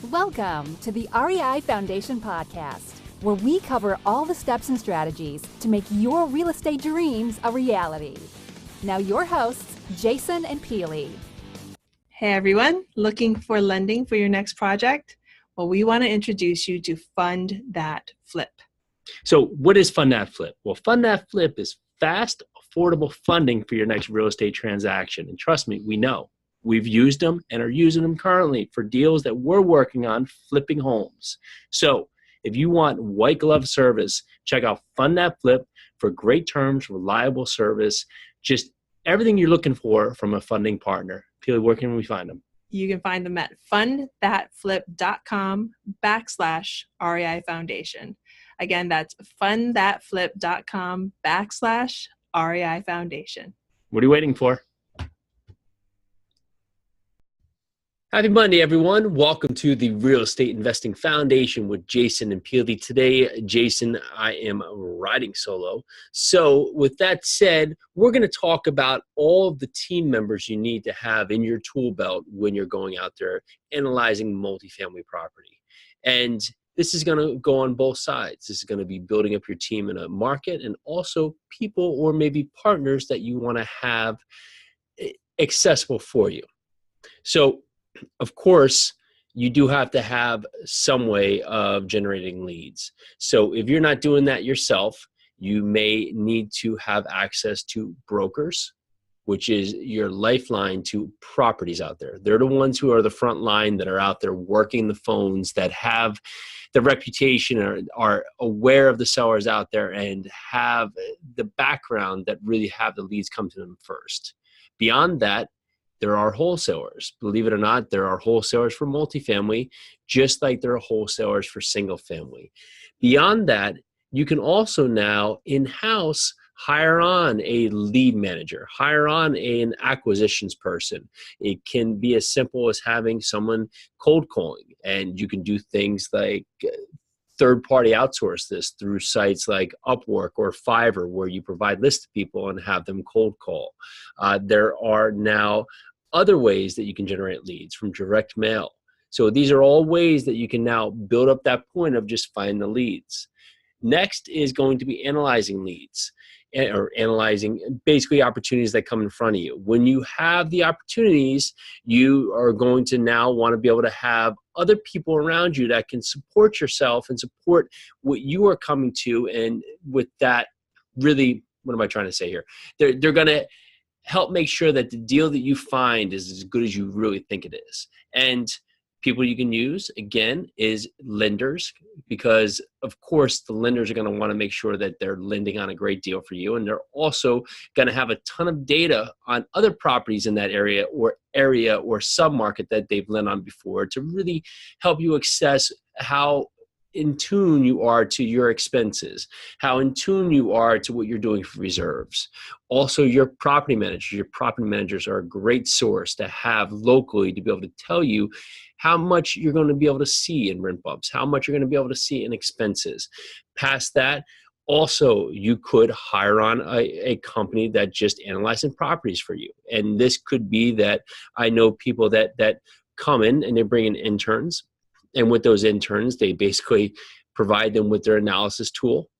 Welcome to the REI Foundation Podcast, where we cover all the steps and strategies to make your real estate dreams a reality. Now your hosts, Jason and Peely. Hey everyone, looking for lending for your next project? Well, we want to introduce you to Fund That Flip. So what is Fund That Flip? Well, Fund That Flip is fast, affordable funding for your next real estate transaction. And trust me, we know. We've used them and are using them currently for deals that we're working on flipping homes. So if you want white glove service, check out Fund That Flip for great terms, reliable service, just everything you're looking for from a funding partner. Peely, where can we find them? You can find them at fundthatflip.com/REI Foundation. Again, that's fundthatflip.com/REI Foundation. What are you waiting for? Happy Monday, everyone. Welcome to the Real Estate Investing Foundation with Jason and Peely. Today, Jason, I am riding solo. So with that said, we're going to talk about all of the team members you need to have in your tool belt when you're going out there analyzing multifamily property. And this is going to go on both sides. This is going to be building up your team in a market and also people or maybe partners that you want to have accessible for you. So of course, you do have to have some way of generating leads. So if you're not doing that yourself, you may need to have access to brokers, which is your lifeline to properties out there. They're the ones who are the front line that are out there working the phones, that have the reputation, or are aware of the sellers out there and have the background that really have the leads come to them first. Beyond that, there are wholesalers. Believe it or not, there are wholesalers for multifamily, just like there are wholesalers for single family. Beyond that, you can also now in-house hire on a lead manager, hire on an acquisitions person. It can be as simple as having someone cold calling, and you can do things like third-party outsource this through sites like Upwork or Fiverr, where you provide lists to people and have them cold call. There are now other ways that you can generate leads from direct mail. So these are all ways that you can now build up that point of just finding the leads. Next is going to be analyzing leads, or analyzing basically opportunities that come in front of you. When you have the opportunities, you are going to now want to be able to have other people around you that can support yourself and support what you are coming to. And with that, really, what am I trying to say here? They're going to help make sure that the deal that you find is as good as you really think it is. And people you can use, again, is lenders, because of course the lenders are going to want to make sure that they're lending on a great deal for you. And they're also going to have a ton of data on other properties in that area or submarket that they've lent on before to really help you assess how in tune you are to your expenses, how in tune you are to what you're doing for reserves. Also, your property managers. Your property managers are a great source to have locally to be able to tell you how much you're going to be able to see in rent bumps, how much you're going to be able to see in expenses. Past that, also, you could hire on a company that just analyzes properties for you. And this could be that I know people that come in and they bring in interns. And with those interns, they basically provide them with their analysis tool,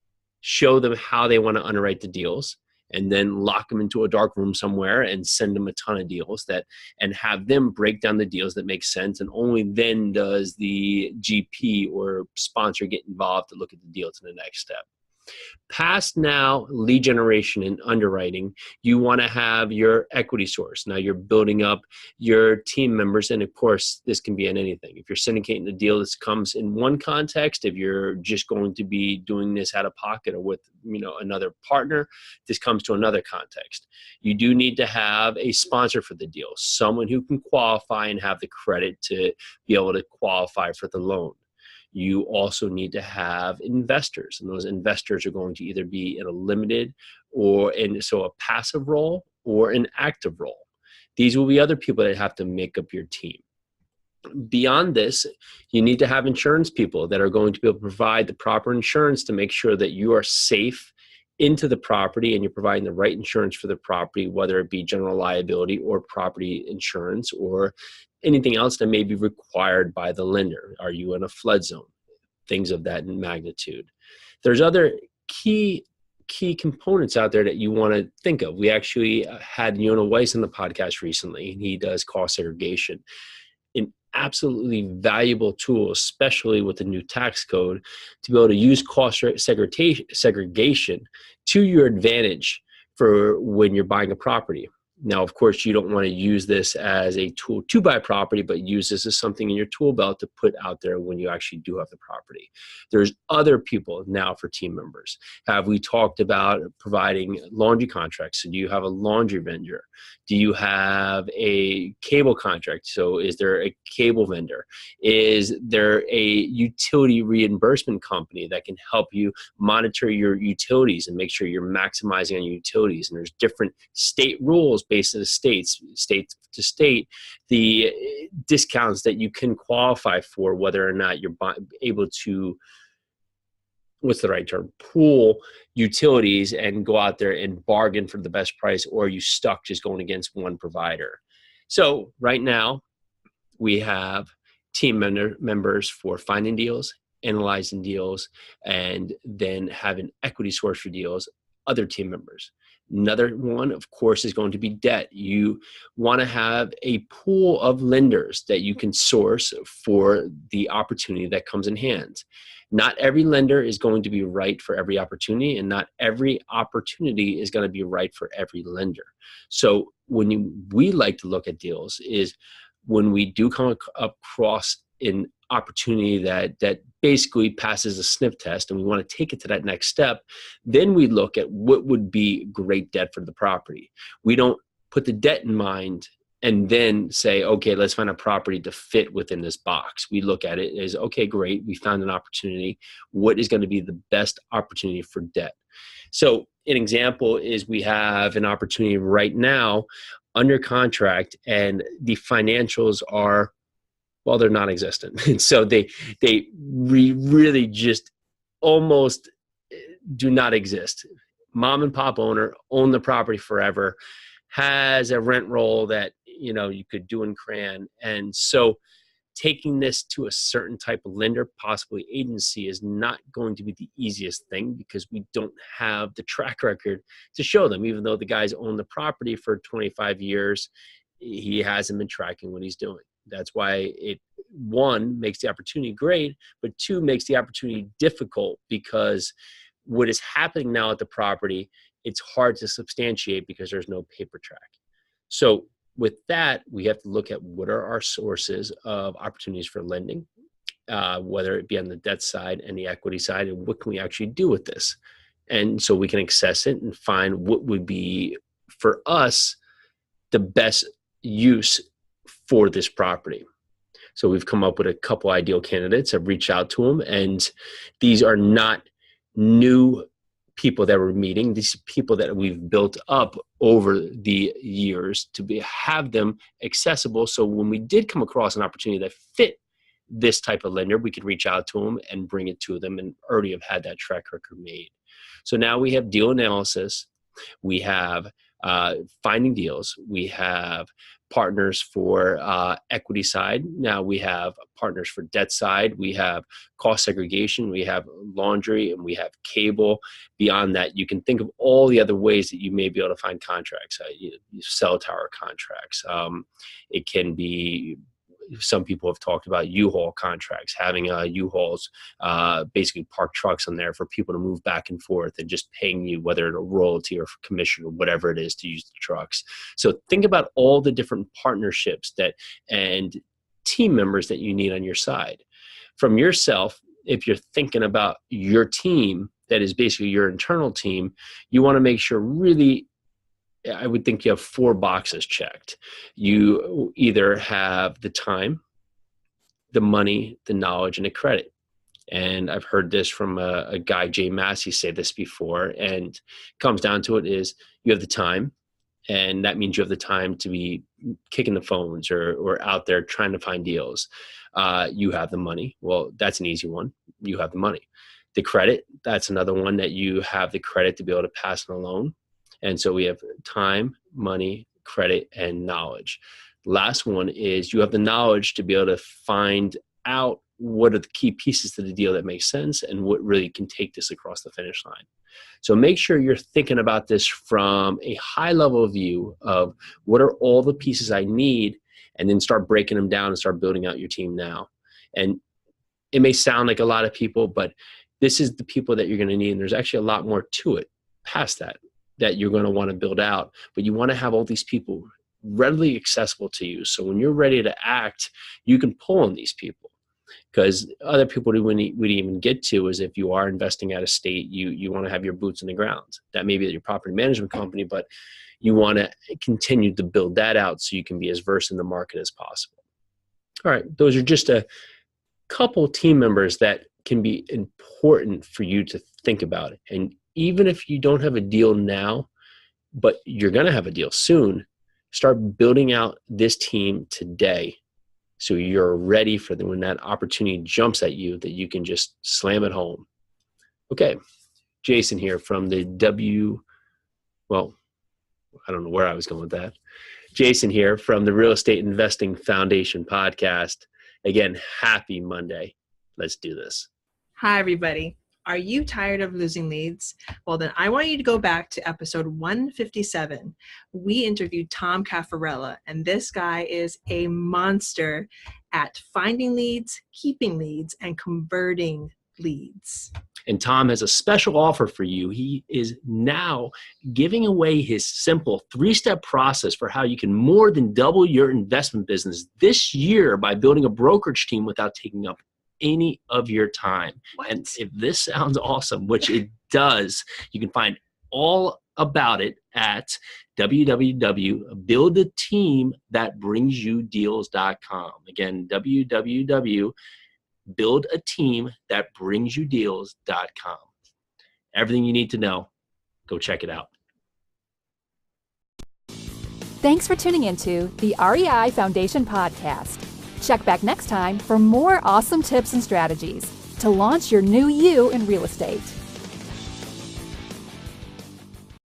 show them how they want to underwrite the deals, and then lock them into a dark room somewhere and send them a ton of deals and have them break down the deals that make sense. And only then does the GP or sponsor get involved to look at the deal to the next step. Past now lead generation and underwriting, you want to have your equity source. Now you're building up your team members, and of course this can be in anything. If you're syndicating the deal, this comes in one context. If you're just going to be doing this out of pocket or with another partner, this comes to another context. You do need to have a sponsor for the deal, someone who can qualify and have the credit to be able to qualify for the loan. You also need to have investors, and those investors are going to either be in a limited or a passive role or an active role. These will be other people that have to make up your team. Beyond this, you need to have insurance people that are going to be able to provide the proper insurance to make sure that you are safe into the property and you're providing the right insurance for the property, whether it be general liability or property insurance or anything else that may be required by the lender. Are you in a flood zone? Things of that magnitude. There's other key components out there that you want to think of. We actually had Yona Weiss on the podcast recently, and he does cost segregation. An absolutely valuable tool, especially with the new tax code, to be able to use cost segregation to your advantage for when you're buying a property. Now, of course, you don't want to use this as a tool to buy property, but use this as something in your tool belt to put out there when you actually do have the property. There's other people now for team members. Have we talked about providing laundry contracts? So do you have a laundry vendor? Do you have a cable contract? So is there a cable vendor? Is there a utility reimbursement company that can help you monitor your utilities and make sure you're maximizing on your utilities? And there's different state rules based on the state to state, the discounts that you can qualify for, whether or not you're able to, what's the right term, pool utilities and go out there and bargain for the best price, or are you stuck just going against one provider? So right now we have team members for finding deals, analyzing deals, and then having equity source for deals, other team members. Another one, of course, is going to be debt. You want to have a pool of lenders that you can source for the opportunity that comes in hand. Not every lender is going to be right for every opportunity, and not every opportunity is going to be right for every lender. So we like to look at deals is when we do come across an opportunity that basically passes a sniff test and we want to take it to that next step, then we look at what would be great debt for the property. We don't put the debt in mind and then say, okay, let's find a property to fit within this box. We look at it as, okay, great, we found an opportunity. What is going to be the best opportunity for debt? So an example is we have an opportunity right now under contract, and the financials are, well, they're non-existent. And so they really just almost do not exist. Mom and pop owner own the property forever, has a rent roll that, you could do in CRAN. And so taking this to a certain type of lender, possibly agency, is not going to be the easiest thing because we don't have the track record to show them. Even though the guy's owned the property for 25 years, he hasn't been tracking what he's doing. That's why it, one, makes the opportunity great, but two, makes the opportunity difficult because what is happening now at the property, it's hard to substantiate because there's no paper track. So with that, we have to look at what are our sources of opportunities for lending, whether it be on the debt side and the equity side, and what can we actually do with this? And so we can access it and find what would be, for us, the best use for this property. So we've come up with a couple ideal candidates. I've reached out to them, and these are not new people that we're meeting. These are people that we've built up over the years to have them accessible. So when we did come across an opportunity that fit this type of lender, we could reach out to them and bring it to them and already have had that track record made. So now we have deal analysis. We have finding deals. We have partners for equity side. Now we have partners for debt side. We have cost segregation. We have laundry, and we have cable. Beyond that, you can think of all the other ways that you may be able to find contracts. Cell tower contracts. It can be, some people have talked about U-Haul contracts, having U-Hauls basically park trucks on there for people to move back and forth and just paying you, whether it's a royalty or for commission or whatever it is, to use the trucks. So think about all the different partnerships and team members that you need on your side. From yourself, if you're thinking about your team, that is basically your internal team, you want to make sure really, I would think you have 4 boxes checked. You either have the time, the money, the knowledge, and the credit. And I've heard this from a guy, Jay Massey, say this before, and it comes down to it is you have the time, and that means you have the time to be kicking the phones or out there trying to find deals. You have the money. Well, that's an easy one. You have the money. The credit, that's another one, that you have the credit to be able to pass on a loan. And so we have time, money, credit, and knowledge. Last one is you have the knowledge to be able to find out what are the key pieces to the deal that make sense and what really can take this across the finish line. So make sure you're thinking about this from a high level view of what are all the pieces I need, and then start breaking them down and start building out your team now. And it may sound like a lot of people, but this is the people that you're going to need. And there's actually a lot more to it past that you're going to want to build out. But you want to have all these people readily accessible to you. So when you're ready to act, you can pull on these people. Because other people we wouldn't even get to is if you are investing out of state, you want to have your boots in the ground. That may be your property management company, but you want to continue to build that out so you can be as versed in the market as possible. All right, those are just a couple team members that can be important for you to think about. And even if you don't have a deal now, but you're going to have a deal soon, start building out this team today so you're ready for when that opportunity jumps at you, that you can just slam it home. Okay, Jason here from the I don't know where I was going with that. Jason here from the Real Estate Investing Foundation podcast. Again, happy Monday. Let's do this. Hi, everybody. Are you tired of losing leads? Well, then I want you to go back to episode 157. We interviewed Tom Caffarella, and this guy is a monster at finding leads, keeping leads, and converting leads. And Tom has a special offer for you. He is now giving away his simple 3-step process for how you can more than double your investment business this year by building a brokerage team without taking up any of your time. What? And if this sounds awesome, which it does, you can find all about it at www.buildateamthatbringsyoudeals.com. Again, www.buildateamthatbringsyoudeals.com. Everything you need to know, go check it out. Thanks for tuning into the REI Foundation podcast. Check back next time for more awesome tips and strategies to launch your new you in real estate.